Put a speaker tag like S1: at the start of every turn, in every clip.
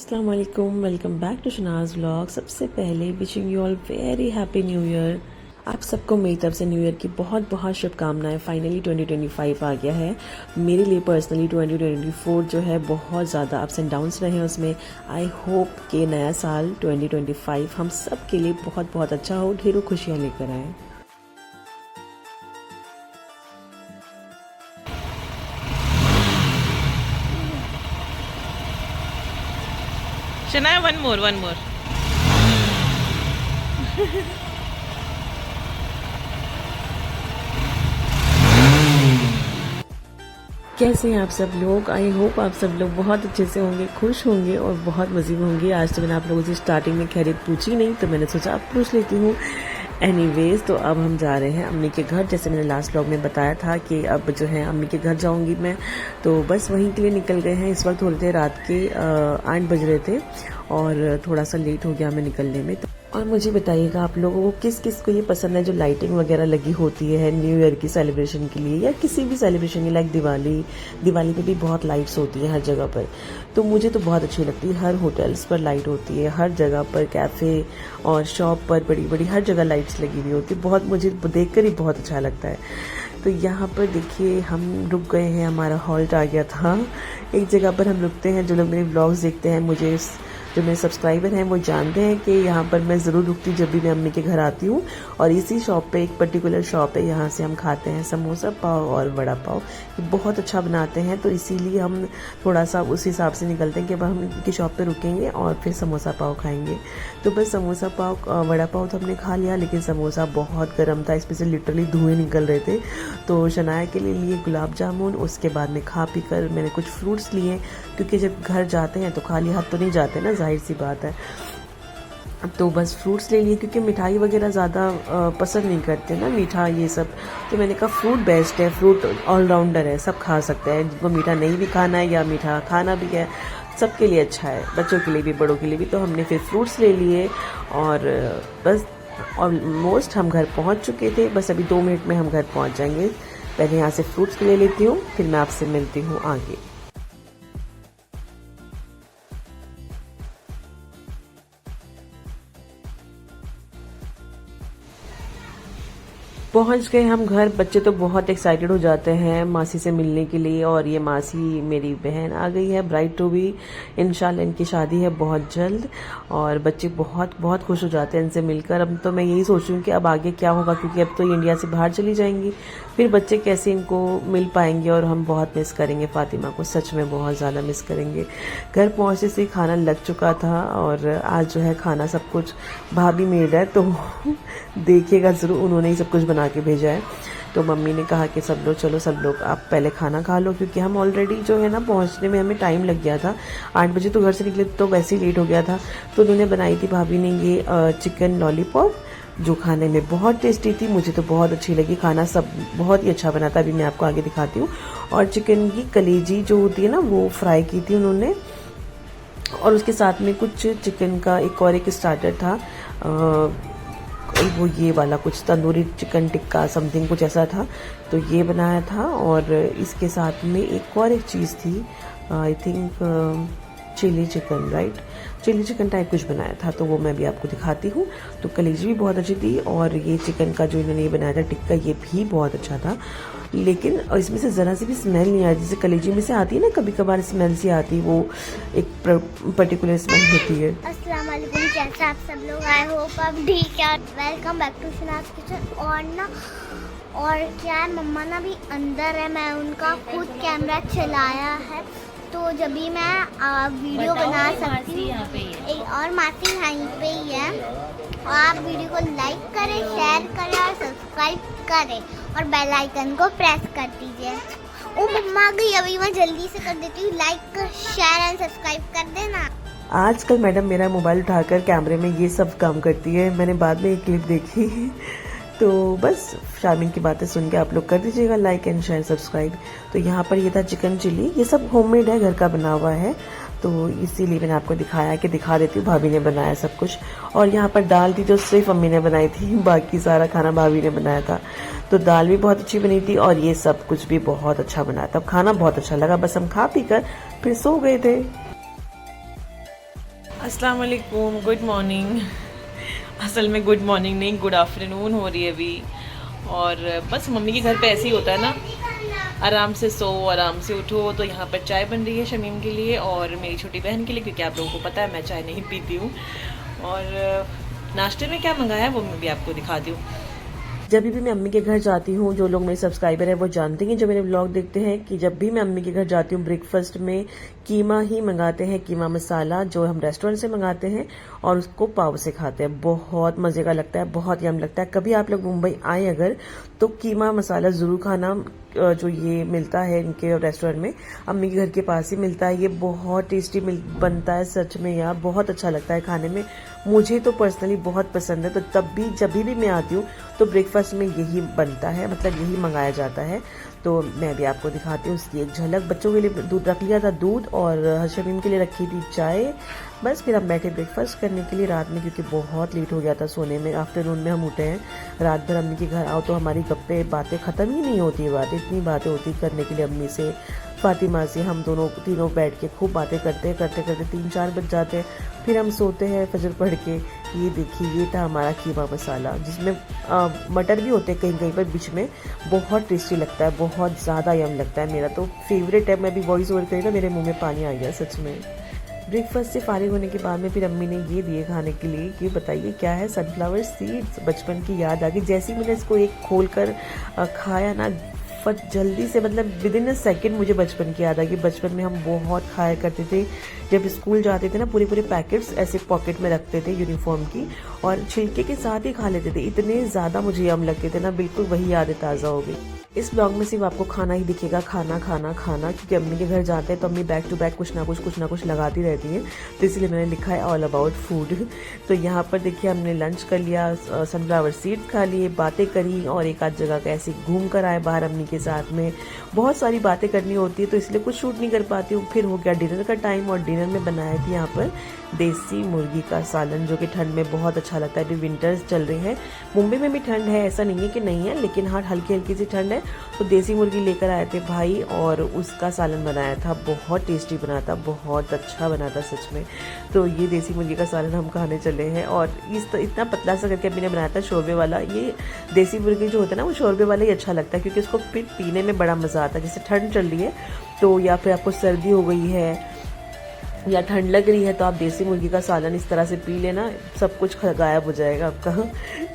S1: अस्सलाम वालेकुम, welcome back to Shanaz vlog. सबसे पहले wishing you all very happy new year. आप सबको मेरी तरफ से न्यू ईयर की बहुत बहुत शुभकामनाएं। फाइनली 2025 आ गया है। मेरे लिए पर्सनली 2024 जो है बहुत ज़्यादा अप्स एंड डाउन्स रहे हैं उसमें। आई होप कि नया साल 2025 हम सब के लिए बहुत बहुत अच्छा हो, ढेरों खुशियाँ लेकर आए।
S2: Shania, one more.
S1: कैसे हैं आप सब लोग? आई होप आप सब लोग बहुत अच्छे से होंगे, खुश होंगे और बहुत मज़े में होंगे। आज तो मैंने आप लोगों से स्टार्टिंग में खैरियत पूछी नहीं, तो मैंने सोचा आप पूछ लेती हूँ। एनीवेज, तो अब हम जा रहे हैं अम्मी के घर। जैसे मैंने लास्ट व्लॉग में बताया था कि अब जो है अम्मी के घर जाऊंगी मैं, तो बस वहीं के लिए निकल गए हैं। इस वक्त हो रहे थे रात के 8 बज रहे थे और थोड़ा सा लेट हो गया हमें निकलने में। और मुझे बताइएगा आप लोगों को किस किस को ये पसंद है जो लाइटिंग वगैरह लगी होती है न्यू ईयर की सेलिब्रेशन के लिए, या किसी भी सेलिब्रेशन की, लाइक दिवाली पे भी बहुत लाइट्स होती है हर जगह पर। तो मुझे तो बहुत अच्छी लगती है। हर होटल्स पर लाइट होती है, हर जगह पर, कैफ़े और शॉप पर बड़ी बड़ी हर जगह लाइट्स लगी हुई होती है। बहुत मुझे देखकर ही बहुत अच्छा लगता है। तो यहाँ पर देखिए हम रुक गए हैं, हमारा हॉल्ट आ गया था। एक जगह पर हम रुकते हैं। जो लोग मेरे ब्लॉग्स देखते हैं, मुझे जो मेरे सब्सक्राइबर हैं वो जानते हैं कि यहाँ पर मैं ज़रूर रुकती हूँ जब भी मैं अम्मी के घर आती हूँ। और इसी शॉप पे, एक पर्टिकुलर शॉप है, यहाँ से हम खाते हैं समोसा पाव और वड़ा पाव। ये बहुत अच्छा बनाते हैं, तो इसीलिए हम थोड़ा सा उस हिसाब से निकलते हैं कि अब हम इनकी शॉप पे रुकेंगे और फिर समोसा पाव खाएंगे। तो बस समोसा पाव, वड़ा पाव तो हमने खा लिया, लेकिन समोसा बहुत गर्म था, इसमें से लिटरली धुएँ निकल रहे थे। तो शनाया के लिए गुलाब जामुन। उसके बाद में खा पी कर मैंने कुछ फ्रूट्स लिए, क्योंकि जब घर जाते हैं तो खाली हाथ तो नहीं जाते ना, जाहिर सी बात है। तो बस फ्रूट्स ले लिए, क्योंकि मिठाई वगैरह ज़्यादा पसंद नहीं करते ना, मीठा ये सब। तो मैंने कहा फ्रूट बेस्ट है, फ्रूट ऑलराउंडर है, सब खा सकते हैं। जिनको मीठा नहीं भी खाना है या मीठा खाना भी है, सबके लिए अच्छा है, बच्चों के लिए भी बड़ों के लिए भी। तो हमने फिर फ्रूट्स ले लिए और बस ऑलमोस्ट हम घर पहुंच चुके थे। बस अभी 2 मिनट में हम घर पहुंच जाएंगे। पहले यहाँ से फ्रूट्स ले लेती हूँ, फिर मैं आपसे मिलती हूँ आगे। पहुंच गए हम घर। बच्चे तो बहुत एक्साइटेड हो जाते हैं मासी से मिलने के लिए, और ये मासी मेरी बहन आ गई है, ब्राइड टू बी। इंशाल्लाह इनकी शादी है बहुत जल्द, और बच्चे बहुत बहुत खुश हो जाते हैं इनसे मिलकर। अब तो मैं यही सोच रही हूँ कि अब आगे क्या होगा, क्योंकि अब तो ये इंडिया से बाहर चली जाएंगी, फिर बच्चे कैसे इनको मिल पाएंगे। और हम बहुत मिस करेंगे फ़ातिमा को, सच में बहुत ज़्यादा मिस करेंगे। घर पहुँचने से खाना लग चुका था, और आज जो है खाना सब कुछ भाभी मेड है, तो देखिएगा ज़रूर, उन्होंने ही सब कुछ बना के भेजा है। तो मम्मी ने कहा कि सब लोग आप पहले खाना खा लो, क्योंकि हम ऑलरेडी जो है ना पहुंचने में हमें टाइम लग गया था। 8 बजे तो घर से निकले तो वैसे ही लेट हो गया था। तो उन्होंने बनाई थी भाभी ने ये चिकन लॉलीपॉप, जो खाने में बहुत टेस्टी थी। मुझे तो बहुत अच्छी लगी, खाना सब बहुत ही अच्छा बना था। अभी मैं आपको आगे दिखाती हूँ। और चिकन की कलेजी जो होती है ना, वो फ्राई की थी उन्होंने, और उसके साथ में कुछ चिकन का एक स्टार्टर था, वो ये वाला कुछ तंदूरी चिकन टिक्का समथिंग कुछ ऐसा था, तो ये बनाया था। और इसके साथ में एक चीज़ थी, I think chilli chicken, right, chilli chicken type कुछ बनाया था, तो वो मैं भी आपको दिखाती हूँ। तो कलेजी भी बहुत अच्छी थी, और ये चिकन का जो इन्होंने ये बनाया था टिक्का, ये भी बहुत अच्छा था। लेकिन इसमें से ज़रा सी भी स्मेल नहीं आई, जैसे कलेजी में से आती है ना कभी कभार स्मेल सी आती, वो एक पर्टिकुलर स्मेल होती है।
S3: अस्सलाम वालेकुम, कैसे आप सब लोग? आई होप आप ठीक है। Welcome back to Shanaz kitchen. और क्या है, मम्मा ना भी अंदर है, मैं उनका खुद कैमरा चलाया है, तो जब भी मैं वीडियो बना सकती हूँ। और मासी यहीं पे ही है। और आप वीडियो को लाइक करें, शेयर करें और सब्सक्राइब करें, और बेल आइकन को प्रेस कर दीजिए। ओ मम्मा आ गई, अभी मैं जल्दी से कर देती हूँ। लाइक, शेयर एंड सब्सक्राइब कर देना।
S1: आजकल मैडम मेरा मोबाइल उठाकर कैमरे में ये सब काम करती है। मैंने बाद में एक क्लिप देखी, तो बस शामिन की बातें सुन के आप लोग कर दीजिएगा लाइक एंड शेयर सब्सक्राइब। तो यहाँ पर ये था चिकन चिली, ये सब होममेड है, घर का बना हुआ है, तो इसीलिए मैंने आपको दिखाया कि दिखा देती हूँ भाभी ने बनाया सब कुछ। और यहाँ पर दाल थी जो सिर्फ अम्मी ने बनाई थी, बाकी सारा खाना भाभी ने बनाया था। तो दाल भी बहुत अच्छी बनी थी, और ये सब कुछ भी बहुत अच्छा बना था। खाना बहुत अच्छा लगा, बस हम खा पी कर फिर सो गए थे।
S2: अस्सलाम वालेकुम, गुड मॉर्निंग। असल में गुड मॉर्निंग नहीं, गुड आफ्टरनून हो रही है अभी। और बस मम्मी के घर पे ऐसे ही होता है ना, आराम से सो आराम से उठो। तो यहाँ पर चाय बन रही है शमीम के लिए और मेरी छोटी बहन के लिए, क्योंकि आप लोगों को पता है मैं चाय नहीं पीती हूँ। और नाश्ते में क्या मंगाया है वो मैं भी आपको दिखाती हूँ।
S1: जब भी मैं अम्मी के घर जाती हूँ, जो लोग मेरे सब्सक्राइबर हैं वो जानते हैं, जो मेरे व्लॉग देखते हैं, कि जब भी मैं अम्मी के घर जाती हूँ ब्रेकफास्ट में कीमा ही मंगाते हैं, कीमा मसाला जो हम रेस्टोरेंट से मंगाते हैं और उसको पाव से खाते हैं। बहुत मजे का लगता है, बहुत यम लगता है। कभी आप लोग मुंबई आए अगर तो कीमा मसाला जरूर खाना। जो ये मिलता है इनके रेस्टोरेंट में, अम्मी के घर के पास ही मिलता है। ये बहुत टेस्टी बनता है सच में यार, बहुत अच्छा लगता है खाने में। मुझे तो पर्सनली बहुत पसंद है। तो तब भी जब भी मैं आती हूँ तो ब्रेकफास्ट में यही बनता है, मतलब यही मंगाया जाता है। तो मैं भी आपको दिखाती हूँ उसकी एक झलक। बच्चों के लिए दूध रख लिया था, दूध, और शमीम के लिए रखी थी चाय। बस फिर हम बैठे ब्रेकफास्ट करने के लिए रात में, क्योंकि बहुत लेट हो गया था सोने में। आफ्टरनून में हम उठे हैं। रात भर अम्मी के घर आओ तो हमारी गप्पे बातें ख़त्म ही नहीं होती। बातें इतनी बातें होती करने के लिए अम्मी से, फातिमा से। हम तीनों बैठ के खूब बातें करते करते 3-4 बज जाते हैं। फिर हम सोते हैं फजर पढ़ के। ये देखिए, ये था हमारा कीमा मसाला, जिसमें मटर भी होते हैं कहीं कहीं पर बीच में। बहुत टेस्टी लगता है, बहुत ज़्यादा यम लगता है। मेरा तो फेवरेट है। मैं भी वॉइस ओवर करी ना, मेरे मुंह में पानी आ गया सच में। ब्रेकफास्ट से फारिग होने के बाद में फिर अम्मी ने ये दिए खाने के लिए। कि बताइए क्या है, सनफ्लावर सीड्स। बचपन की याद आ गई। जैसे ही मैंने इसको एक खोल कर खाया ना, फट जल्दी से, मतलब विद इन अ सेकेंड मुझे बचपन की याद आ गई। बचपन में हम बहुत खाया करते थे। जब स्कूल जाते थे ना, पूरे पूरे पैकेट्स ऐसे पॉकेट में रखते थे यूनिफॉर्म की, और छिलके के साथ ही खा लेते थे। इतने ज़्यादा मुझे यम लगते थे ना, बिल्कुल वही यादें ताज़ा हो गई। इस ब्लॉग में सिर्फ आपको खाना ही दिखेगा, खाना खाना खाना, क्योंकि अम्मी के घर जाते हैं तो अम्मी बैक टू बैक कुछ ना कुछ लगाती रहती हैं। तो इसलिए मैंने लिखा है ऑल अबाउट फूड। तो यहाँ पर देखिए हमने लंच कर लिया, सनफ्लावर सीड्स खा लिए, बातें करी, और एक आध जगह का ऐसे घूम कर आए बाहर अम्मी के साथ में। बहुत सारी बातें करनी होती है तो इसलिए कुछ शूट नहीं कर पाती हूँ। फिर हो गया डिनर का टाइम, और डिनर में बनाया थी यहाँ पर देसी मुर्गी का सालन, जो कि ठंड में बहुत अच्छा लगता है। अभी विंटर्स चल रही है, मुंबई में भी ठंड है, ऐसा नहीं है कि नहीं है, लेकिन हाँ हल्की हल्की सी ठंड है। तो देसी मुर्गी लेकर आए थे भाई, और उसका सालन बनाया था। बहुत टेस्टी बना था, बहुत अच्छा बना था सच में। तो ये देसी मुर्गी का सालन हम खाने चले हैं। और इतना पतला सा करके अभी ने बनाया था, शोरबे वाला। ये देसी मुर्गी जो होता है ना, वो शोरबे वाला ही अच्छा लगता है, क्योंकि उसको फिर पीने में बड़ा मज़ा आता है। जैसे ठंड चल रही है तो, या फिर आपको सर्दी हो गई है या ठंड लग रही है, तो आप देसी मुर्गी का सालन इस तरह से पी लेना, सब कुछ गायब हो जाएगा आपका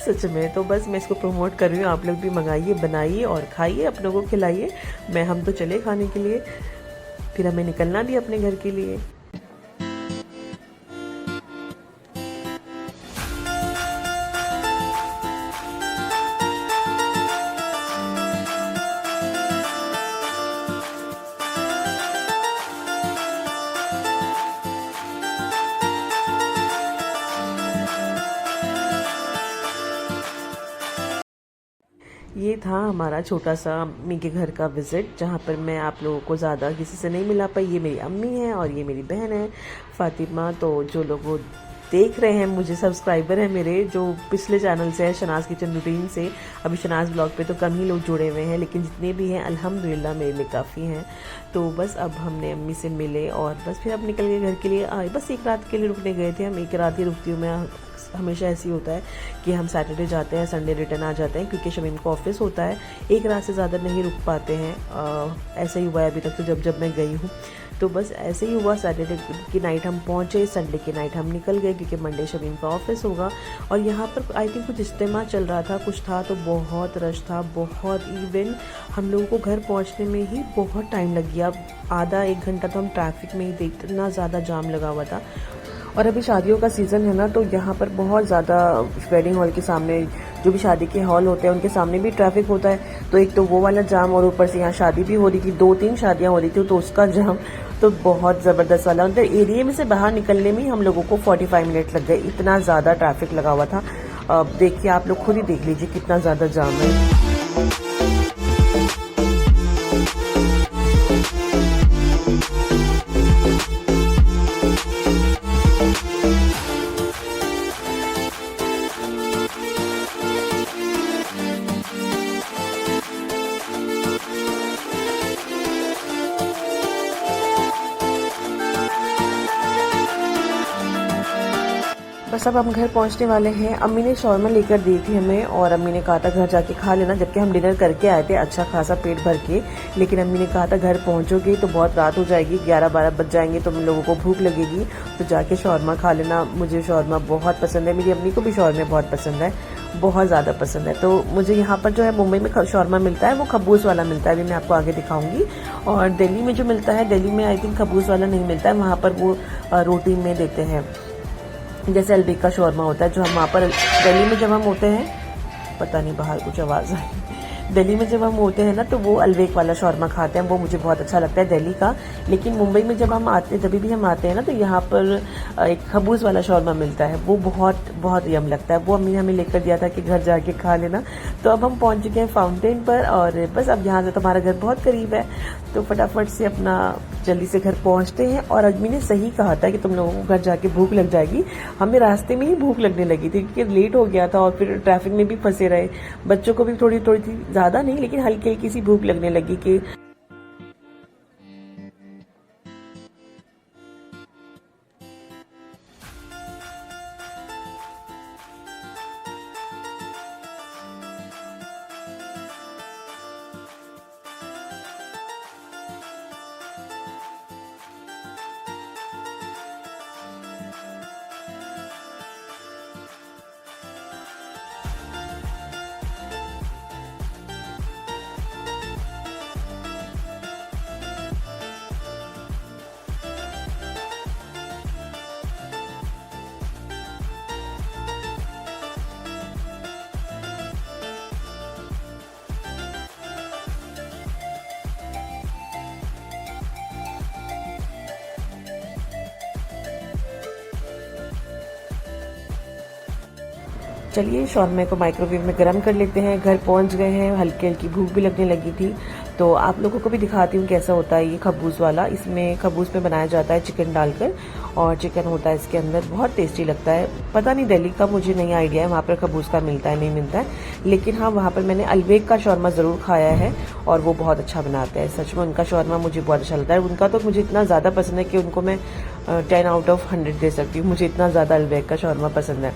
S1: सच में। तो बस मैं इसको प्रमोट कर रही हूँ, आप लोग भी मंगाइए, बनाइए और खाइए, अपनों को खिलाइए। हम तो चले खाने के लिए, फिर हमें निकलना भी अपने घर के लिए। ये था हमारा छोटा सा अम्मी के घर का विज़िट, जहाँ पर मैं आप लोगों को ज़्यादा किसी से नहीं मिला पाई। ये मेरी अम्मी है और ये मेरी बहन है फातिमा। तो जो लोग वो देख रहे हैं, मुझे सब्सक्राइबर हैं मेरे, जो पिछले चैनल से है शनाज किचन रूटीन से। अभी शनाज ब्लॉग पे तो कम ही लोग जुड़े हुए हैं, लेकिन जितने भी हैं अल्हम्दुलिल्लाह मेरे लिए काफ़ी हैं। तो बस अब हमने अम्मी से मिले और बस फिर अब निकल गए घर के लिए। आए बस एक रात के लिए रुकने गए थे हम, एक रात ही रुकती हूँ मैं। हमेशा ऐसी होता है कि हम सैटरडे जाते हैं, संडे रिटर्न आ जाते हैं, क्योंकि शमीम को ऑफिस होता है। एक रात से ज़्यादा नहीं रुक पाते हैं। ऐसा ही हुआ है अभी तक तो, जब मैं गई हूँ। तो बस ऐसे ही हुआ, सैटरडे की नाइट हम पहुँचे, संडे की नाइट हम निकल गए, क्योंकि मंडे शमीम का ऑफिस होगा। और यहाँ पर आई थिंक कुछ इज्तिमा चल रहा था, कुछ था, तो बहुत रश था, बहुत। इवन हम लोगों को घर पहुँचने में ही बहुत टाइम लग गया, आधा 1 घंटा तो हम ट्रैफिक में ही थे, इतना ज़्यादा जाम लगा हुआ था। और अभी शादियों का सीज़न है ना, तो यहाँ पर बहुत ज़्यादा वेडिंग हॉल के सामने, जो भी शादी के हॉल होते हैं उनके सामने भी ट्रैफिक होता है। तो एक तो वो वाला जाम, और ऊपर से यहाँ शादी भी हो रही थी, 2-3 शादियाँ हो रही थी, तो उसका जाम तो बहुत ज़बरदस्त वाला। मतलब एरिया में से बाहर निकलने में ही हम लोगों को 45 मिनट लग गए, इतना ज़्यादा ट्रैफिक लगा हुआ था। देखिए आप लोग खुद ही देख लीजिए कितना ज़्यादा जाम है। बस अब हम घर पहुंचने वाले हैं। अम्मी ने शौरमा लेकर दी थी हमें और अम्मी ने कहा था घर जाके खा लेना, जबकि हम डिनर करके आए थे अच्छा खासा पेट भर के। लेकिन अम्मी ने कहा था घर पहुंचोगे तो बहुत रात हो जाएगी, 11-12 बज जाएंगे तो हम लोगों को भूख लगेगी, तो जाके शौरमा खा लेना। मुझे शौरमा बहुत पसंद है, मेरी अम्मी को भी शौरमा बहुत पसंद है, बहुत ज़्यादा पसंद है। तो मुझे यहाँ पर जो है मुंबई में शौरमा मिलता है वो खबूस वाला मिलता है, अभी मैं आपको आगे दिखाऊंगी। और दिल्ली में जो मिलता है, दिल्ली में आई थिंक खबूस वाला नहीं मिलता है, वहाँ पर वो रोटी में देते हैं, जैसे अलबेक का शौरमा होता है जो हम वहाँ पर दिल्ली में जब हम होते हैं। पता नहीं बाहर कुछ आवाज़ आई। दिल्ली में जब हम होते हैं ना तो वो अलबेक वाला शौरमा खाते हैं, वो मुझे बहुत अच्छा लगता है दिल्ली का। लेकिन मुंबई में जब हम आते जब भी हम आते हैं ना तो यहाँ पर एक खबूस वाला शौरमा मिलता है, वो बहुत बहुत यम लगता है। वो अम्मी ने हमें लेकर दिया था कि घर जाके खा लेना। तो अब हम पहुँच चुके हैं फाउंटेन पर और बस अब यहाँ से तो हमारा घर बहुत करीब है, तो फटाफट से अपना जल्दी से घर पहुँचते हैं। और अम्मी ने सही कहा था कि तुम लोगों को घर जाके भूख लग जाएगी। हमें रास्ते में ही भूख लगने लगी थी क्योंकि लेट हो गया था और फिर ट्रैफिक में भी फंसे रहे। बच्चों को भी थोड़ी थोड़ी थी, ज़्यादा नहीं लेकिन हल्की हल्की सी भूख लगने लगी कि चलिए शौरमे को माइक्रोवेव में गर्म कर लेते हैं। घर पहुंच गए हैं, हल्की हल्की भूख भी लगने लगी थी, तो आप लोगों को भी दिखाती हूँ कैसा होता है ये खबूस वाला। इसमें खबूस में बनाया जाता है चिकन डालकर और चिकन होता है इसके अंदर, बहुत टेस्टी लगता है। पता नहीं दिल्ली का मुझे नहीं आइडिया है वहाँ पर खबूस का मिलता है नहीं मिलता है, लेकिन हाँ वहाँ पर मैंने अलबेक का शौरमा ज़रूर खाया है और वो बहुत अच्छा बनाते हैं। सच में उनका शौरमा मुझे बहुत अच्छा लगता है। उनका तो मुझे इतना ज़्यादा पसंद है कि उनको मैं 10 आउट ऑफ 100 दे सकती हूँ, मुझे इतना ज़्यादा अलबेक का शौरमा पसंद है।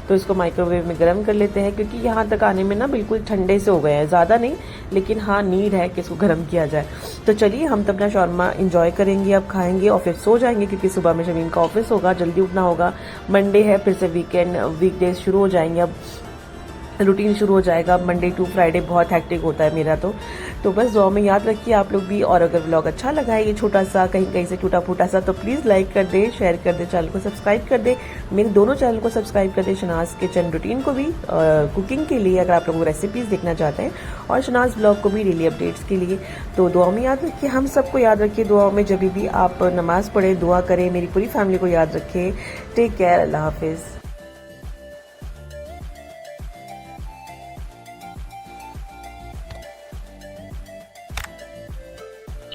S1: तो इसको माइक्रोवेव में गर्म कर लेते हैं क्योंकि यहाँ तक आने में ना बिल्कुल ठंडे से हो गए हैं, ज़्यादा नहीं लेकिन हाँ नीड है कि इसको गर्म किया जाए। तो चलिए हम तो अपना शौरमा इंजॉय करेंगे, अब खाएंगे और फिर सो जाएंगे क्योंकि सुबह में शमीम का ऑफिस होगा, जल्दी उठना होगा। मंडे है, फिर से वीकडेज शुरू हो जाएंगे, अब रूटीन शुरू हो जाएगा। मंडे टू फ्राइडे बहुत हैक्टिक होता है मेरा तो बस दुआ में याद रखिए आप लोग भी। और अगर व्लॉग अच्छा लगा है ये छोटा सा कहीं कहीं से टूटा फूटा सा, तो प्लीज़ लाइक कर दे, शेयर कर दे, चैनल को सब्सक्राइब कर दे, मेरे दोनों चैनल को सब्सक्राइब कर दे, शनाज किचन रूटीन को भी कुकिंग के लिए अगर आप लोग रेसिपीज़ देखना चाहते हैं, और शनाज ब्लॉग को भी डेली अपडेट्स के लिए। तो दुआ में याद रखिए, हम सबको याद रखिए दुआ में, जब भी आप नमाज़ पढ़े दुआ करें, मेरी पूरी फैमिली को याद रखें। टेक केयर, अल्लाह हाफिज़।